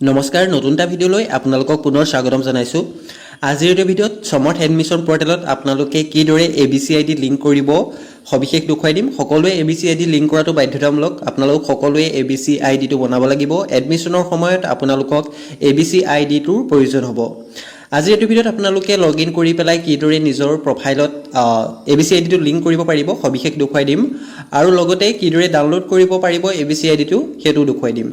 নমস্কাৰ নতুন এটা ভিডিঅ'লৈ আপোনালোকক পুনৰ স্বাগতম জনাইছো। আজিৰ এই ভিডিঅ'ত সমৰ্থ এডমিশ্যন পৰ্টেলত আপোনালোকে কিদৰে ABCID লিংক কৰিব সবিশেষ দেখুৱাই দিম। সকলোৱে ABCID লিংক কৰাটো বাধ্যতামূলক। আপোনালোক সকলোৱে ABCID টো বনাব লাগিব। এডমিশ্যনৰ সময়ত আপোনালোকক ABCID টোৰ প্ৰয়োজন হ'ব। আজি এই ভিডিঅ'ত আপোনালোকে লগইন কৰি পেলাই কিদৰে নিজৰ প্ৰফাইলত ABCID টো লিংক কৰিব পাৰিব সবিশেষ দেখুৱাই দিম আৰু লগতে কিদৰে ডাউনলোড কৰিব পাৰিব ABCID টো হেতু দেখুৱাই দিম।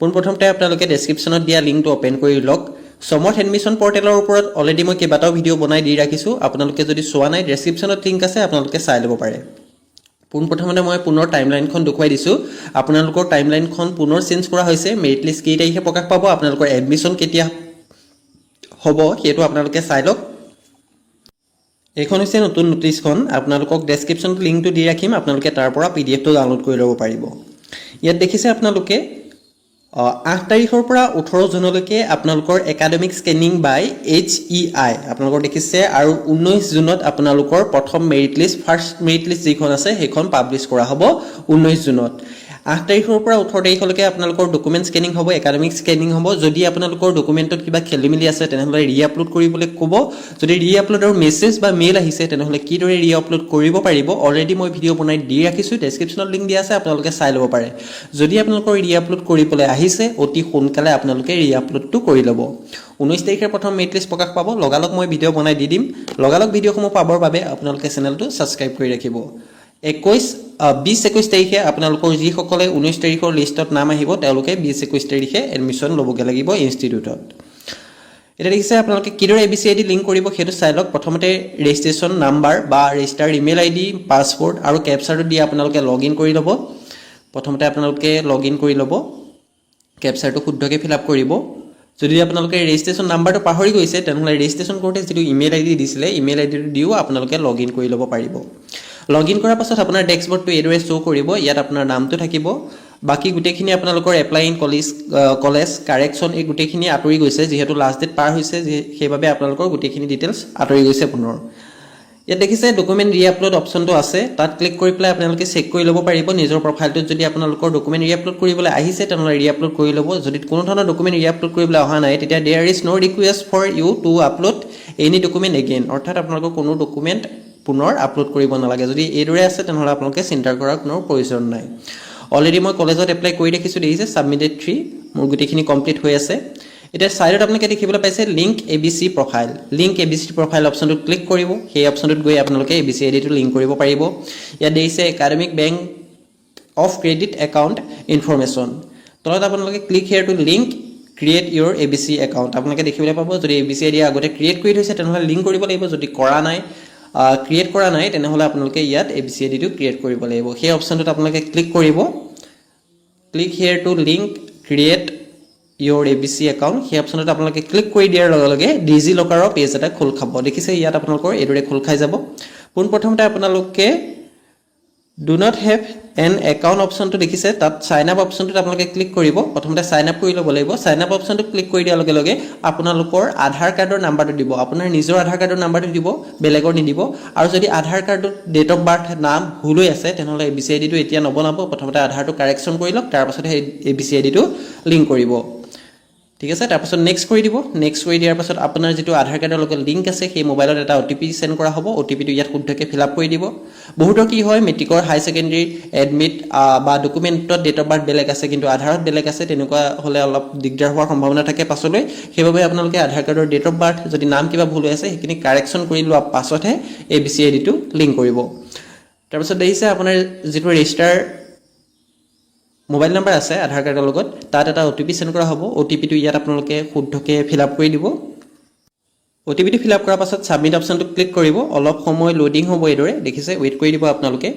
পোনপ্ৰথমতে আপোনালোকে ডেসক্ৰিপচনত দিয়া লিংকটো ওপেন কৰি লওক। সমৰ্থ এডমিশ্যন পৰ্টেলৰ ওপৰত অলৰেডি মই কেইবাটাও ভিডিঅ' বনাই দি ৰাখিছোঁ। আপোনালোকে যদি চোৱা নাই ডেসক্ৰিপচনত লিংক আছে, আপোনালোকে চাই ল'ব পাৰে। পোনপ্ৰথমতে মই পুনৰ টাইমলাইনখন দেখুৱাই দিছোঁ। আপোনালোকৰ টাইমলাইনখন পুনৰ চেঞ্জ কৰা হৈছে। মেৰিট লিষ্ট কেই তাৰিখে প্ৰকাশ পাব, আপোনালোকৰ এডমিশ্যন কেতিয়া হ'ব সেইটো আপোনালোকে চাই লওক। এইখন হৈছে নতুন নোটিছখন। আপোনালোকক ডেসক্ৰিপচনত লিংকটো দি ৰাখিম, আপোনালোকে তাৰ পৰা PDF-টো ডাউনলোড কৰি ল'ব পাৰিব। ইয়াত দেখিছে আপোনালোকে 8 তাৰিখৰ পৰা 18 জুনলৈকে আপোনালোকৰ একাডেমিক স্কেনিং বাই HEI আপোনালোকৰ দেখিছে আৰু 19 জুনত আপোনালোকৰ প্ৰথম merit list first merit list যিখন আছে সেইখন পাবলিশ কৰা হ'ব 19 জুনত। 8 তাৰিখৰ পৰা 18 তাৰিখলৈকে আপোনালোকৰ ডকুমেন্ট স্কেনিং হ'ব, একাডেমিক স্কেনিং হ'ব। যদি আপোনালোকৰ ডকুমেন্টত কিবা খেলিমেলি আছে তেনেহ'লে ৰি-আপলোড কৰিবলৈ ক'ব। যদি ৰি-আপলোডৰ মেছেজ বা মেইল আহিছে তেনেহ'লে কিদৰে ৰি-আপলোড কৰিব পাৰিব অলৰেডি মই ভিডিঅ' বনাই দি ৰাখিছোঁ। ডেসক্ৰিপচনত লিংক দিয়া আছে, আপোনালোকে চাই ল'ব পাৰে। যদি আপোনালোকৰ ৰি-আপলোড কৰিবলৈ আহিছে অতি সোনকালে আপোনালোকে ৰি-আপলোডটো কৰি ল'ব। 19 তাৰিখে প্ৰথম মেৰিট লিষ্ট প্ৰকাশ পাব। লগালগ মই ভিডিঅ' বনাই দি দিম। লগালগ ভিডিঅ'সমূহ পাবৰ বাবে আপোনালোকে চেনেলটো ছাবস্ক্ৰাইব কৰি ৰাখিব। 20-21 তাৰিখে আপোনালোকৰ যিসকলে 19 তাৰিখৰ লিষ্টত নাম আহিব তেওঁলোকে 20-21 তাৰিখে এডমিশ্যন ল'বগৈ লাগিব ইনষ্টিটিউটত। এটা দেখিছে আপোনালোকে কিদৰে ABCID লিংক কৰিব সেইটো চাই লওক। প্ৰথমতে ৰেজিষ্ট্ৰেশ্যন নাম্বাৰ বা ৰেজিষ্টাৰ ইমেইল ID, পাছপোৰ্ট আৰু কেপচাৰটো দি আপোনালোকে লগইন কৰি ল'ব। প্ৰথমতে আপোনালোকে লগইন কৰি ল'ব, কেপচাৰটো শুদ্ধকৈ ফিল আপ কৰিব। যদি আপোনালোকে ৰেজিষ্ট্ৰেশ্যন নাম্বাৰটো পাহৰি গৈছে তেনেহ'লে ৰেজিষ্ট্ৰেশ্যন কৰোঁতে যিটো ইমেইল ID দিছিলে ইমেইল ID টো দিও আপোনালোকে লগইন কৰি ল'ব পাৰিব। লগইন কৰাৰ পাছত আপোনাৰ ডেস্কবৰ্ডটো এইদৰে শ্ব' কৰিব। ইয়াত আপোনাৰ নামটো থাকিব, বাকী গোটেইখিনি আপোনালোকৰ এপ্লাই ইন কলেজ কাৰেকশ্যন এই গোটেইখিনি আঁতৰি গৈছে যিহেতু লাষ্ট ডেট পাৰ হৈছে, সেইবাবে আপোনালোকৰ গোটেইখিনি ডিটেইলছ আঁতৰি গৈছে পুনৰ। ইয়াত দেখিছে ডকুমেণ্ট ৰি-আপলোড অপশ্যনটো আছে, তাত ক্লিক কৰি পেলাই আপোনালোকে চেক কৰি ল'ব পাৰিব নিজৰ প্ৰফাইলটোত যদি আপোনালোকৰ ডকুমেণ্ট ৰি-আপলোড কৰিবলৈ আহিছে তেনেহ'লে ৰি-আপলোড কৰি ল'ব। যদি কোনো ধৰণৰ ডকুমেণ্ট ৰি-আপলোড কৰিবলৈ অহা নাই তেতিয়া there is no' request for you to upload any document again, অৰ্থাৎ আপোনালোকৰ কোনো ডকুমেণ্ট পুনৰ আপলোড কৰিব নালাগে। যদি এইদৰে আছে তেনেহ'লে আপোনালোকে চিন্তা কৰাৰ কোনো প্ৰয়োজন নাই। অলৰেডি মই কলেজত এপ্লাই কৰি ৰাখিছোঁ, দেখিছে ছাবমিটেড 3 মোৰ গোটেইখিনি কমপ্লিট হৈ আছে। এতিয়া ছাইডত আপোনালোকে দেখিবলৈ পাইছে link ABC profile. Link ABC profile অপশ্যনটোত ক্লিক কৰিব। সেই অপশ্যনটোত গৈ আপোনালোকে ABCID টো লিংক কৰিব পাৰিব। ইয়াত দেখিছে academic bank of credit account information, তলত আপোনালোকে ক্লিক হিয়াৰ টু লিংক ক্ৰিয়েট ইউৰ ABC একাউণ্ট আপোনালোকে দেখিবলৈ পাব। যদি ABCID আগতে ক্ৰিয়েট কৰি থৈছে তেনেহ'লে লিংক কৰিব লাগিব, যদি কৰা নাই ক্ৰিয়েট কৰা নাই তেনেহ'লে আপোনালোকে ইয়াত ABCID টো ক্ৰিয়েট কৰিব লাগিব। সেই অপশ্যনটোত আপোনালোকে ক্লিক কৰিব, ক্লিক হিয়াৰ টু লিংক ক্ৰিয়েট ইউৰ ABC একাউণ্ট। সেই অপশ্যনটোত আপোনালোকে ক্লিক কৰি দিয়াৰ লগে লগে ডিজি লকাৰৰ পেজ এটা খোল খাব। দেখিছে ইয়াত আপোনালোকৰ এইদৰে খোল খাই যাব। পোনপ্ৰথমতে আপোনালোকে do not have N account অপশ্যনটো দেখিছে, তাত চাইন আপ অপশ্যনটোত আপোনালোকে ক্লিক কৰিব। প্ৰথমতে চাইন আপ কৰি ল'ব লাগিব। চাইন আপ অপশ্যনটো ক্লিক কৰি দিয়াৰ লগে লগে আপোনালোকৰ আধাৰ কাৰ্ডৰ নাম্বাৰটো দিব, আপোনাৰ নিজৰ আধাৰ কাৰ্ডৰ নাম্বাৰটো দিব, বেলেগৰ নিদিব। আৰু যদি আধাৰ কাৰ্ডত ডেট অফ বাৰ্থ নাম ভুল হৈ আছে তেনেহ'লে ABCID টো এতিয়া নবনাব। প্ৰথমতে আধাৰটো কাৰেকশ্যন কৰি লওক, তাৰপাছত সেই ABCID টো লিংক কৰিব। ঠিক আছে, তাৰপাছত নেক্সট কৰি দিব। নেক্সট কৰি দিয়াৰ পাছত আপোনাৰ যিটো আধাৰ কাৰ্ডৰ লগত লিংক আছে সেই মোবাইলত এটা OTP চেণ্ড কৰা হ'ব। OTPটো ইয়াত শুদ্ধকৈ ফিল আপ কৰি দিব। বহুতৰ কি হয় মেট্ৰিকৰ হাই ছেকেণ্ডেৰী এডমিট বা ডকুমেণ্টত ডেট অফ বাৰ্থ বেলেগ আছে কিন্তু আধাৰত বেলেগ আছে, তেনেকুৱা হ'লে অলপ দিগদাৰ হোৱাৰ সম্ভাৱনা থাকে পাছলৈ। সেইবাবে আপোনালোকে আধাৰ কাৰ্ডৰ ডেট অফ বাৰ্থ যদি নাম কিবা ভুল হৈ আছে সেইখিনি কাৰেকশ্যন কৰি লোৱাৰ পাছতহে ABCID টো লিংক কৰিব। তাৰপাছত দেখিছে আপোনাৰ যিটো ৰেজিষ্টাৰ মোবাইল নাম্বাৰ আছে আধাৰ কাৰ্ডৰ লগত তাত এটা OTP চেণ্ড কৰা হ'ব। OTPটো ইয়াত আপোনালোকে শুদ্ধকৈ ফিল আপ কৰি দিব। OTPটো ফিল আপ কৰাৰ পাছত ছাবমিট অপশ্যনটো ক্লিক কৰিব। অলপ সময় লোডিং হ'ব এইদৰে, দেখিছে ৱেইট কৰি দিব আপোনালোকে।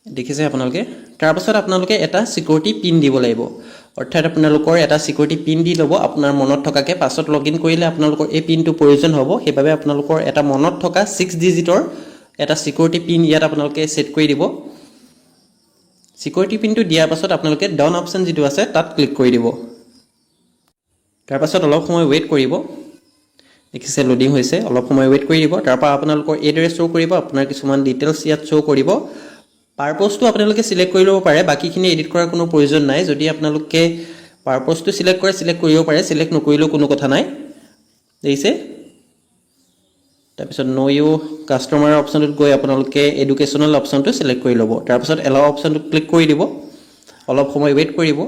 দেখিছে আপোনালোকে তাৰপাছত আপোনালোকে এটা ছিকিউৰিটি পিন দিব লাগিব, অৰ্থাৎ আপোনালোকৰ এটা ছিকিউৰিটি পিন দি ল'ব আপোনাৰ মনত থকাকৈ। পাছত লগইন কৰিলে আপোনালোকৰ এই পিনটো প্ৰয়োজন হ'ব, সেইবাবে আপোনালোকৰ এটা মনত থকা 6 ডিজিটৰ এটা ছিকিউৰিটি পিন ইয়াত আপোনালোকে ছেট কৰি দিব। ছিকিউৰিটি পিনটো দিয়াৰ পাছত আপোনালোকে ডাউন অপশ্যন যিটো আছে তাত ক্লিক কৰি দিব। তাৰপাছত অলপ সময় ৱেইট কৰিব। দেখিছে লোডিং হৈছে, অলপ সময় ৱেইট কৰি দিব। তাৰপৰা আপোনালোকৰ এইদৰে শ্ব' কৰিব, আপোনাৰ কিছুমান ডিটেইলছ ইয়াত শ্ব' কৰিব। পাৰপ'জটো আপোনালোকে চিলেক্ট কৰি ল'ব পাৰে, বাকীখিনি এডিট কৰাৰ কোনো প্ৰয়োজন নাই। যদি আপোনালোকে পাৰপজটো সিলেক্ট কৰিব পাৰে, সিলেক্ট নকৰিলেও কোনো কথা নাই। দেখিছে? তাৰপিছত নো ইউ কাষ্টমাৰ অপশ্যনটোত গৈ আপোনালোকে এডুকেশ্যনেল অপশ্যনটো সিলেক্ট কৰি ল'ব। তাৰপিছত এলাও অপশ্যনটো ক্লিক কৰি দিব। অলপ সময় ৱেইট কৰিব।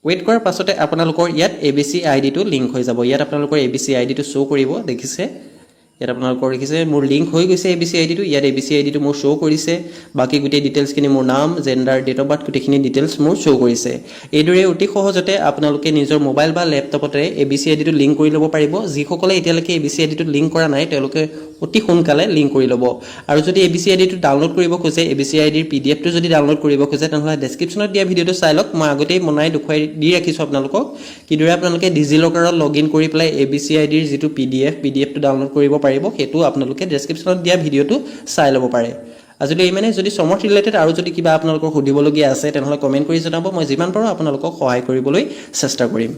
ৱেইট কৰাৰ পাছতে আপোনালোকৰ ইয়াত ABC আইডিটো লিংক হৈ যাব। ইয়াত আপোনালোকৰ ABC আইডিটো শ্ব' কৰিব। দেখিছে? ইয়াত আপোনালোকৰ দেখিছে মোৰ লিংক হৈ গৈছে ABC আইডিটো। ইয়াত ABC আইডিটো মোৰ শ্ব' কৰিছে। বাকী গোটেই ডিটেইলছখিনি মোৰ নাম, জেণ্ডাৰ, ডেট অফ বাৰ্থ গোটেইখিনি ডিটেইলছ মোৰ শ্ব' কৰিছে। এইদৰে অতি সহজতে আপোনালোকে নিজৰ মোবাইল বা লেপটপতে ABC আইডিটো লিংক কৰি ল'ব পাৰিব। যিসকলে এতিয়ালৈকে ABC আইডিটো লিংক কৰা নাই তেওঁলোকে অতি সোনকালে লিংক কৰি ল'ব। আৰু যদি ABC আইডিটো ডাউনলোড কৰিব খোজে, ABC আইডিৰ PDF-টো যদি ডাউনলোড কৰিব খোজে, তেনেহ'লে ডেছক্ৰিপশ্যনত দিয়া ভিডিঅ'টো চাই লওক। মই আগতেই বনাই দেখুৱাই দি ৰাখিছোঁ আপোনালোকক কিদৰে আপোনালোকে ডিজিলকাৰত লগইন কৰি পেলাই ABC আইডিৰ যিটো PDF-টো ডাউনলোড কৰিব পাৰিব। সেইটো আপোনালোকে ডেছক্ৰিপশ্যনত দিয়া ভিডিঅ'টো চাই ল'ব পাৰে। আজিলৈ ইমানে। যদি সমৰ্থ ৰিলেটেড আৰু যদি কিবা আপোনালোকক সুধিবলগীয়া আছে তেনেহ'লে কমেণ্ট কৰি জনাব। মই যিমান পাৰোঁ আপোনালোকক সহায় কৰিবলৈ চেষ্টা কৰিম।